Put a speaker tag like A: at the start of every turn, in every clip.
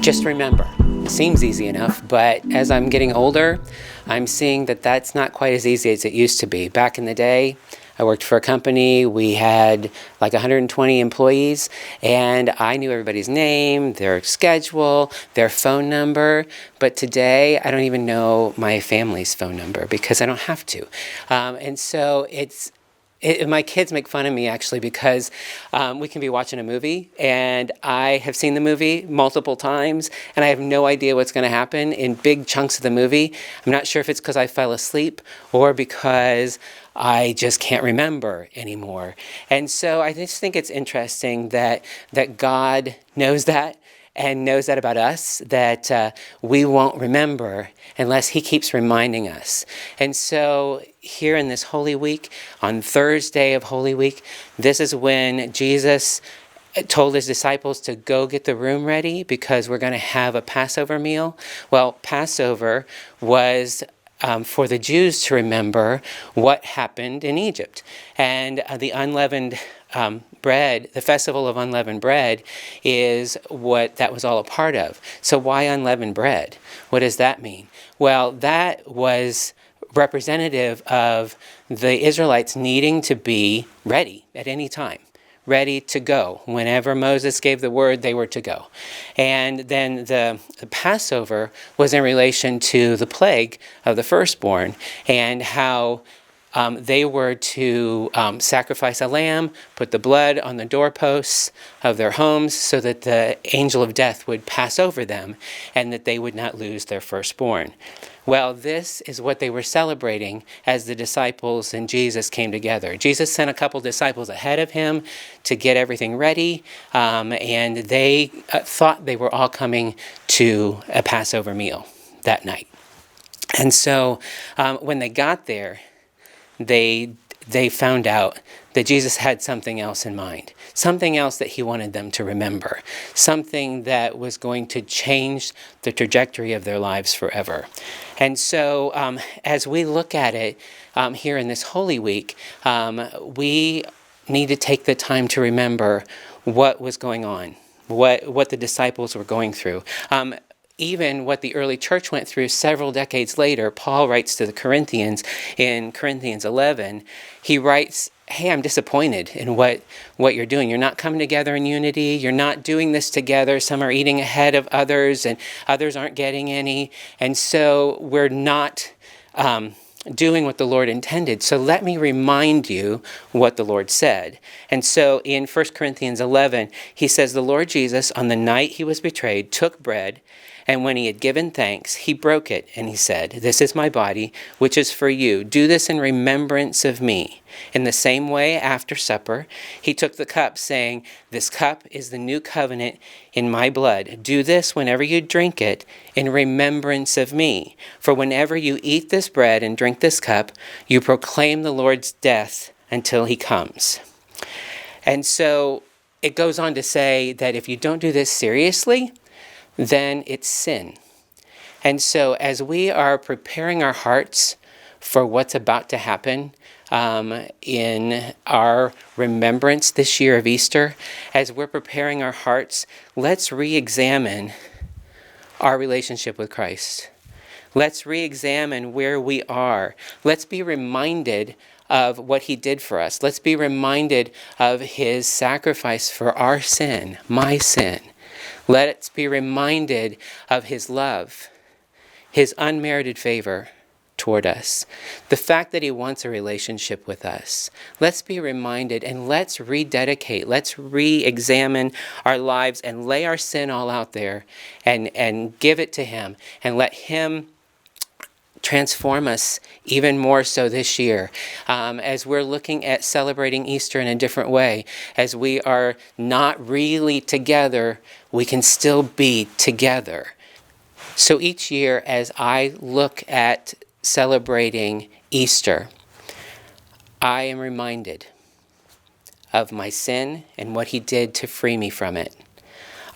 A: Just remember. It seems easy enough, but as I'm getting older, I'm seeing that that's not quite as easy as it used to be. Back in the day, I worked for a company. We had like 120 employees, and I knew everybody's name, their schedule, their phone number. But today, I don't even know my family's phone number because I don't have to. And so my kids make fun of me actually because we can be watching a movie and I have seen the movie multiple times and I have no idea what's going to happen in big chunks of the movie. I'm not sure if it's because I fell asleep or because I just can't remember anymore. And so I just think it's interesting that God knows that and knows that about us, that we won't remember unless he keeps reminding us. And so here in this Holy Week, on Thursday of Holy Week, this is when Jesus told his disciples to go get the room ready because we're going to have a Passover meal. Well, Passover was for the Jews to remember what happened in Egypt. And the unleavened bread, the festival of unleavened bread, is what that was all a part of. So why unleavened bread? What does that mean? Well, that was representative of the Israelites needing to be ready at any time. Ready to go. Whenever Moses gave the word, they were to go. And then the Passover was in relation to the plague of the firstborn and how they were to sacrifice a lamb, put the blood on the doorposts of their homes so that the angel of death would pass over them and that they would not lose their firstborn. Well, this is what they were celebrating as the disciples and Jesus came together. Jesus sent a couple disciples ahead of him to get everything ready, and they thought they were all coming to a Passover meal that night. And so when they got there, they found out that Jesus had something else in mind, something else that he wanted them to remember, something that was going to change the trajectory of their lives forever. And so as we look at it here in this Holy Week, we need to take the time to remember what was going on, what the disciples were going through. Even what the early church went through several decades later. Paul writes to the Corinthians in Corinthians 11, he writes, hey, I'm disappointed in what you're doing. You're not coming together in unity. You're not doing this together. Some are eating ahead of others and others aren't getting any. And so we're not doing what the Lord intended. So let me remind you what the Lord said. And so in 1 Corinthians 11, he says, the Lord Jesus, on the night he was betrayed, took bread, and when he had given thanks, he broke it, and he said, this is my body, which is for you. Do this in remembrance of me. In the same way, after supper, he took the cup, saying, this cup is the new covenant in my blood. Do this whenever you drink it in remembrance of me. For whenever you eat this bread and drink this cup, you proclaim the Lord's death until he comes. And so it goes on to say that if you don't do this seriously, then it's sin. And so as we are preparing our hearts for what's about to happen in our remembrance this year of Easter, as we're preparing our hearts, let's re-examine our relationship with Christ. Let's re-examine where we are. Let's be reminded of what he did for us. Let's be reminded of his sacrifice for our sin, my sin. Let's be reminded of his love, his unmerited favor toward us, the fact that he wants a relationship with us. Let's be reminded and let's rededicate, let's re-examine our lives and lay our sin all out there and give it to him and let him transform us even more so this year as we're looking at celebrating Easter in a different way. As we are not really together, we can still be together. So each year as I look at celebrating Easter, I am reminded of my sin and what he did to free me from it.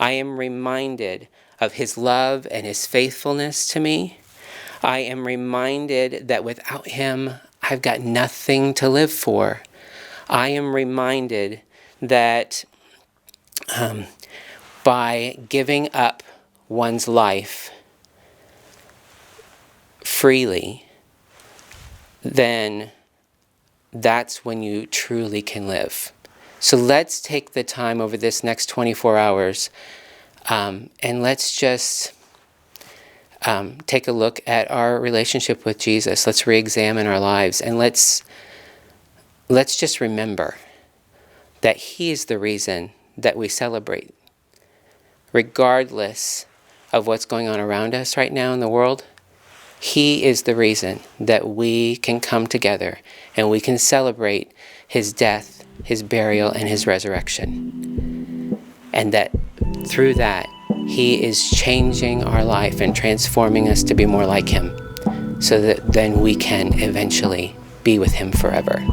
A: I am reminded of his love and his faithfulness to me. I am reminded that without him, I've got nothing to live for. I am reminded that by giving up one's life freely, then that's when you truly can live. So let's take the time over this next 24 hours and let's just take a look at our relationship with Jesus. Let's re-examine our lives, and let's just remember that he is the reason that we celebrate. Regardless of what's going on around us right now in the world, he is the reason that we can come together and we can celebrate his death, his burial, and his resurrection. And that through that, he is changing our life and transforming us to be more like him, so that then we can eventually be with him forever.